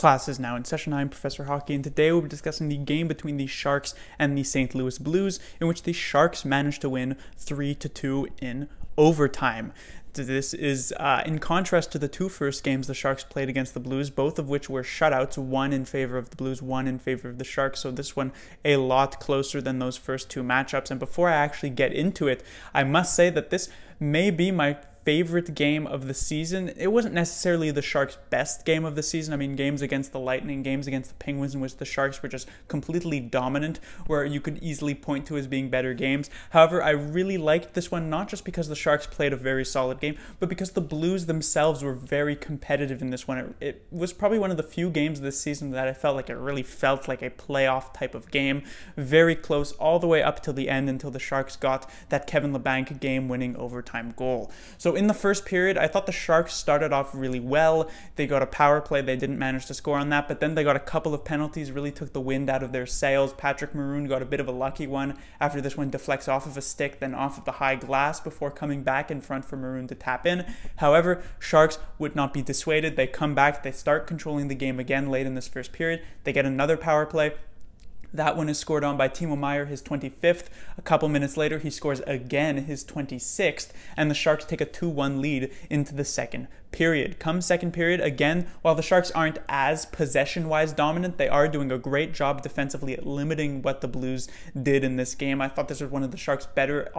Class is now in session. I'm Professor Hockey, and today we'll be discussing the game between the Sharks and the St. Louis Blues, in which the Sharks managed to win 3-2 in overtime. This is in contrast to the two first games the Sharks played against the Blues, both of which were shutouts, one in favor of the Blues, one in favor of the Sharks, so this one a lot closer than those first two matchups. And before I actually get into it, I must say that this may be my favorite game of the season. It wasn't necessarily the Sharks' best game of the season. I mean, games against the Lightning, games against the Penguins in which the Sharks were just completely dominant, where you could easily point to as being better games. However, I really liked this one, not just because the Sharks played a very solid game, but because the Blues themselves were very competitive in this one. It was probably one of the few games this season that I felt like it really felt like a playoff type of game. Very close all the way up till the end, until the Sharks got that Kevin Labanc game-winning overtime goal. So in the first period, I thought the Sharks started off really well. They got a power play. They didn't manage to score on that, but then they got a couple of penalties, really took the wind out of their sails. Patrick Maroon got a bit of a lucky one after this one deflects off of a stick, then off of the high glass before coming back in front for Maroon to tap in. However, Sharks would not be dissuaded. They come back. They start controlling the game again late in this first period. They get another power play. That one is scored on by Timo Meier, his 25th. A couple minutes later, he scores again, his 26th, and the Sharks take a 2-1 lead into the second period. Come second period, again, while the Sharks aren't as possession-wise dominant, they are doing a great job defensively at limiting what the Blues did in this game. I thought this was one of the Sharks' better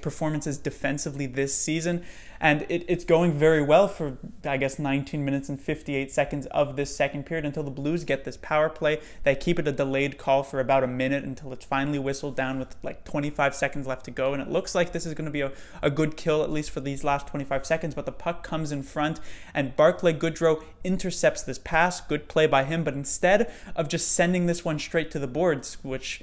performances defensively this season, and it's going very well for 19 minutes and 58 seconds of this second period until the Blues get this power play. They keep it a delayed call for about a minute until it's finally whistled down with like 25 seconds left to go, and it looks like this is going to be a good kill, at least for these last 25 seconds, but the puck comes in front and Barclay Goodrow intercepts this pass. Good play by him, but instead of just sending this one straight to the boards, which,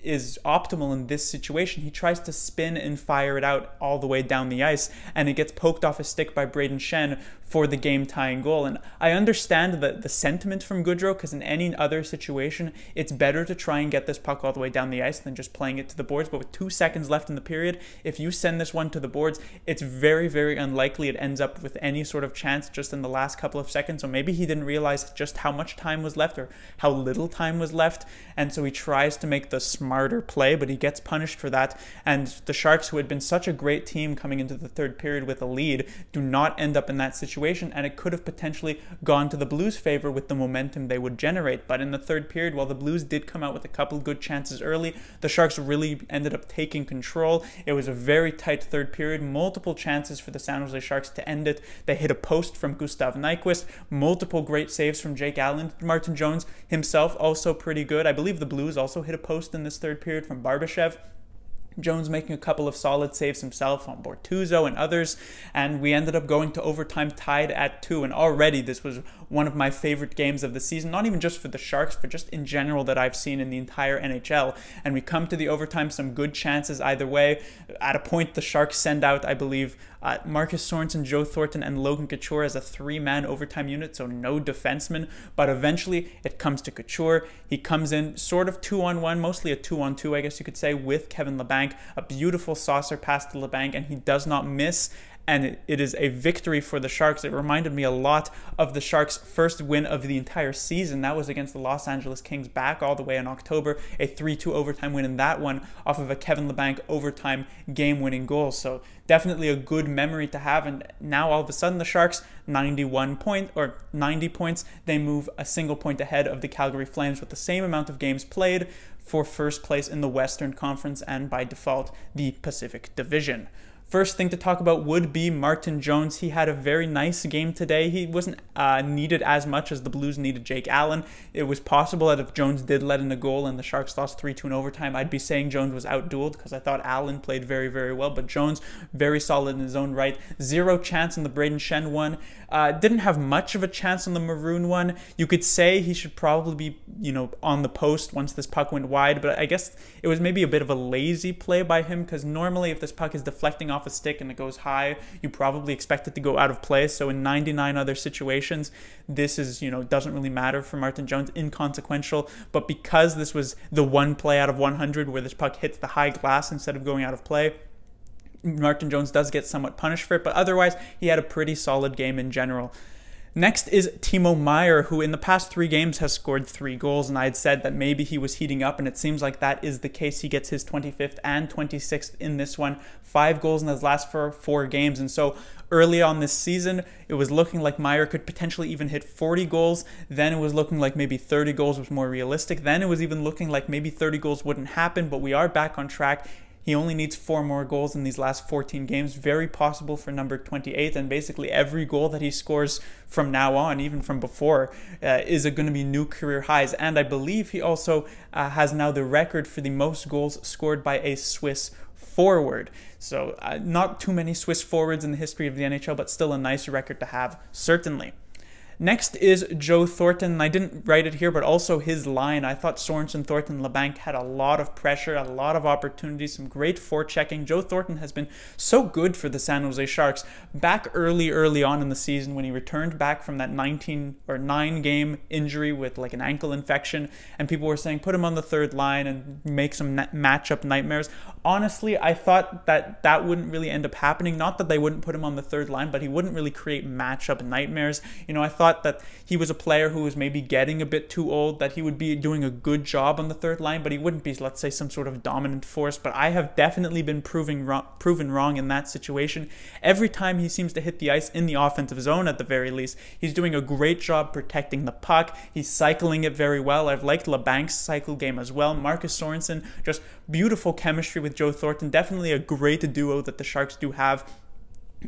is optimal in this situation, he tries to spin and fire it out all the way down the ice, and it gets poked off a stick by Brayden Schenn for the game-tying goal. And I understand the sentiment from Goodrow, because in any other situation, it's better to try and get this puck all the way down the ice than just playing it to the boards. But with 2 seconds left in the period, if you send this one to the boards, it's very, very unlikely it ends up with any sort of chance just in the last couple of seconds. So maybe he didn't realize just how much time was left or how little time was left, and so he tries to make the smarter play, but he gets punished for that. And the Sharks, who had been such a great team coming into the third period with a lead, do not end up in that situation, and it could have potentially gone to the Blues' favor with the momentum they would generate. But in the third period, while the Blues did come out with a couple good chances early, the Sharks really ended up taking control. It was a very tight third period, multiple chances for the San Jose Sharks to end it. They hit a post from Gustav Nyquist, multiple great saves from Jake Allen. Martin Jones himself also pretty good. I believe the Blues also hit a post in this third period from Barbashev. Jones making a couple of solid saves himself on Bortuzzo and others, and we ended up going to overtime tied at 2, and already this was one of my favorite games of the season, not even just for the Sharks, but just in general that I've seen in the entire NHL. And we come to the overtime, some good chances either way. At a point, the Sharks send out, I believe, Marcus Sorensen, Joe Thornton, and Logan Couture as a 3-man overtime unit, so no defenseman, but eventually it comes to Couture. He comes in sort of 2-on-1, mostly a 2-on-2, I guess you could say, with Kevin Labanc. A beautiful saucer pass to Labanc, and he does not miss. And it is a victory for the Sharks. It reminded me a lot of the Sharks' first win of the entire season. That was against the Los Angeles Kings back all the way in October. A 3-2 overtime win in that one off of a Kevin Labanc overtime game-winning goal. So definitely a good memory to have. And now all of a sudden the Sharks, 90 points. They move a single point ahead of the Calgary Flames with the same amount of games played for first place in the Western Conference and by default the Pacific Division. First thing to talk about would be Martin Jones. He had a very nice game today. He wasn't needed as much as the Blues needed Jake Allen. It was possible that if Jones did let in a goal and the Sharks lost 3-2 in overtime, I'd be saying Jones was outdueled, because I thought Allen played very, very well. But Jones, very solid in his own right. Zero chance in the Brayden Schenn one. Didn't have much of a chance on the Maroon one. You could say he should probably be, on the post once this puck went wide, but I guess it was maybe a bit of a lazy play by him, because normally if this puck is deflecting off a stick and it goes high, you probably expect it to go out of play. So in 99 other situations, this is, doesn't really matter for Martin Jones, inconsequential. But because this was the one play out of 100 where this puck hits the high glass instead of going out of play, Martin Jones does get somewhat punished for it. But otherwise, he had a pretty solid game in general. Next is Timo Meier, who in the past 3 games has scored 3 goals, and I had said that maybe he was heating up, and it seems like that is the case. He gets his 25th and 26th in this one, 5 goals in his last 4 games, and so early on this season, it was looking like Meier could potentially even hit 40 goals. Then it was looking like maybe 30 goals was more realistic. Then it was even looking like maybe 30 goals wouldn't happen, but we are back on track. He only needs 4 more goals in these last 14 games. Very possible for number 28, and basically every goal that he scores from now on, even from before, is going to be new career highs. And I believe he also has now the record for the most goals scored by a Swiss forward. So not too many Swiss forwards in the history of the NHL, but still a nice record to have, certainly. Next is Joe Thornton, and I didn't write it here, but also his line. I thought Sorensen, Thornton, Labanc had a lot of pressure, a lot of opportunities, some great forechecking. Joe Thornton has been so good for the San Jose Sharks. Back early on in the season when he returned back from that 9-game injury with like an ankle infection, and people were saying put him on the third line and make some matchup nightmares. Honestly, I thought that wouldn't really end up happening. Not that they wouldn't put him on the third line, but he wouldn't really create matchup nightmares. You know, I thought that he was a player who was maybe getting a bit too old, that he would be doing a good job on the third line, but he wouldn't be, let's say, some sort of dominant force. But I have definitely been proven wrong in that situation. Every time he seems to hit the ice in the offensive zone, at the very least, he's doing a great job protecting the puck. He's cycling it very well. I've liked Labanc's cycle game as well. Marcus Sorensen, just beautiful chemistry with Joe Thornton. Definitely a great duo that the Sharks do have.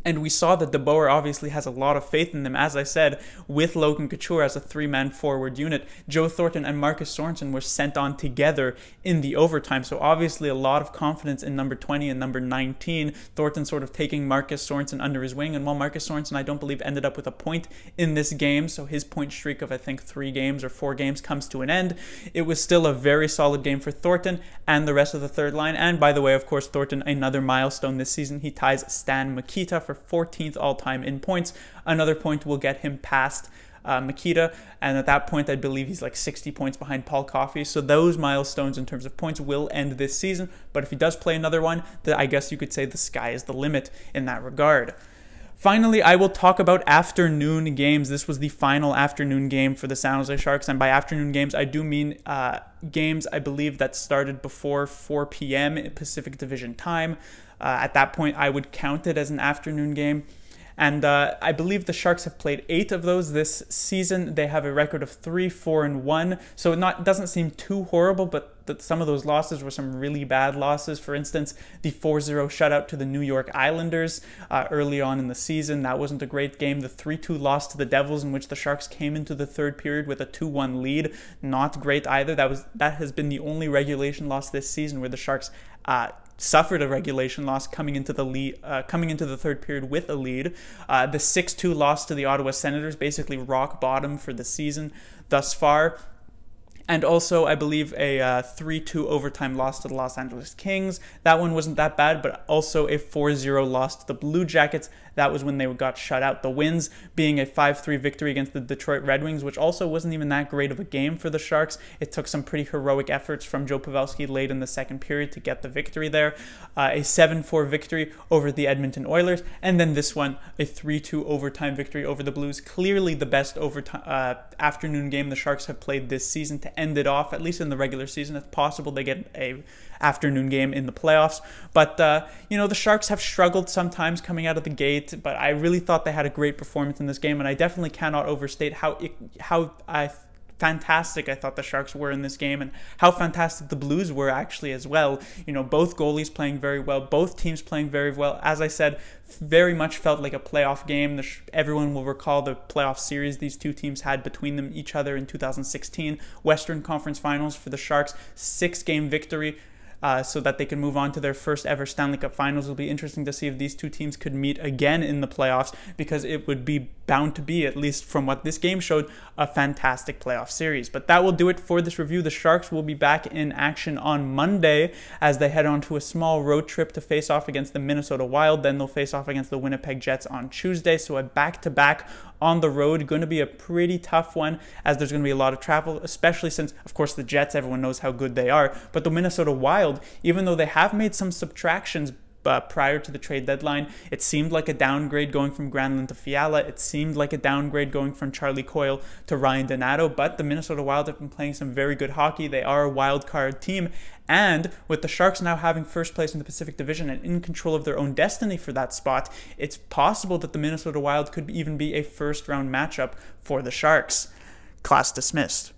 And we saw that DeBoer obviously has a lot of faith in them. As I said, with Logan Couture as a 3-man forward unit, Joe Thornton and Marcus Sorensen were sent on together in the overtime. So obviously a lot of confidence in number 20 and number 19. Thornton sort of taking Marcus Sorensen under his wing. And while Marcus Sorensen, I don't believe, ended up with a point in this game, so his point streak of, I think, 3 games or 4 games comes to an end, it was still a very solid game for Thornton and the rest of the third line. And by the way, of course, Thornton, another milestone this season. He ties Stan Mikita for 14th all-time in points. Another point will get him past Mikita, and at that point I believe he's like 60 points behind Paul Coffey. So those milestones in terms of points will end this season, but if he does play another one, I guess you could say the sky is the limit in that regard. Finally, I will talk about afternoon games. This was the final afternoon game for the San Jose Sharks, and by afternoon games, I do mean games, I believe, that started before 4 p.m. Pacific Division time. At that point, I would count it as an afternoon game. And I believe the Sharks have played 8 of those this season. They have a record of 3-4-1, so it doesn't seem too horrible, but some of those losses were some really bad losses. For instance, the 4-0 shutout to the New York Islanders early on in the season. That wasn't a great game. The 3-2 loss to the Devils, in which the Sharks came into the third period with a 2-1 lead. Not great either. That has been the only regulation loss this season where the Sharks suffered a regulation loss coming into the third period with a lead. The 6-2 loss to the Ottawa Senators, basically rock bottom for the season thus far. And also, I believe, a 3-2 overtime loss to the Los Angeles Kings. That one wasn't that bad, but also a 4-0 loss to the Blue Jackets. That was when they got shut out. The wins being a 5-3 victory against the Detroit Red Wings, which also wasn't even that great of a game for the Sharks. It took some pretty heroic efforts from Joe Pavelski late in the second period to get the victory there. A 7-4 victory over the Edmonton Oilers. And then this one, a 3-2 overtime victory over the Blues. Clearly the best afternoon game the Sharks have played this season to end it off, at least in the regular season. It's possible they get a afternoon game in the playoffs, but the Sharks have struggled sometimes coming out of the gate, but I really thought they had a great performance in this game, and I definitely cannot overstate how fantastic I thought the Sharks were in this game, and how fantastic the Blues were actually as well. Both goalies playing very well, both teams playing very well. As I said, very much felt like a playoff game. Everyone will recall the playoff series these two teams had between them each other in 2016. Western Conference Finals for the Sharks, 6-game victory. So that they can move on to their first ever Stanley Cup Finals. It'll be interesting to see if these two teams could meet again in the playoffs, because it would be bound to be, at least from what this game showed, a fantastic playoff series. But that will do it for this review. The Sharks will be back in action on Monday as they head on to a small road trip to face off against the Minnesota Wild. Then they'll face off against the Winnipeg Jets on Tuesday. So a back-to-back on the road. Going to be a pretty tough one, as there's going to be a lot of travel, especially since, of course, the Jets, everyone knows how good they are. But the Minnesota Wild, even though they have made some subtractions prior to the trade deadline. It seemed like a downgrade going from Granlund to Fiala. It seemed like a downgrade going from Charlie Coyle to Ryan Donato, but the Minnesota Wild have been playing some very good hockey. They are a wild card team, and with the Sharks now having first place in the Pacific Division and in control of their own destiny for that spot, it's possible that the Minnesota Wild could even be a first-round matchup for the Sharks. Class dismissed.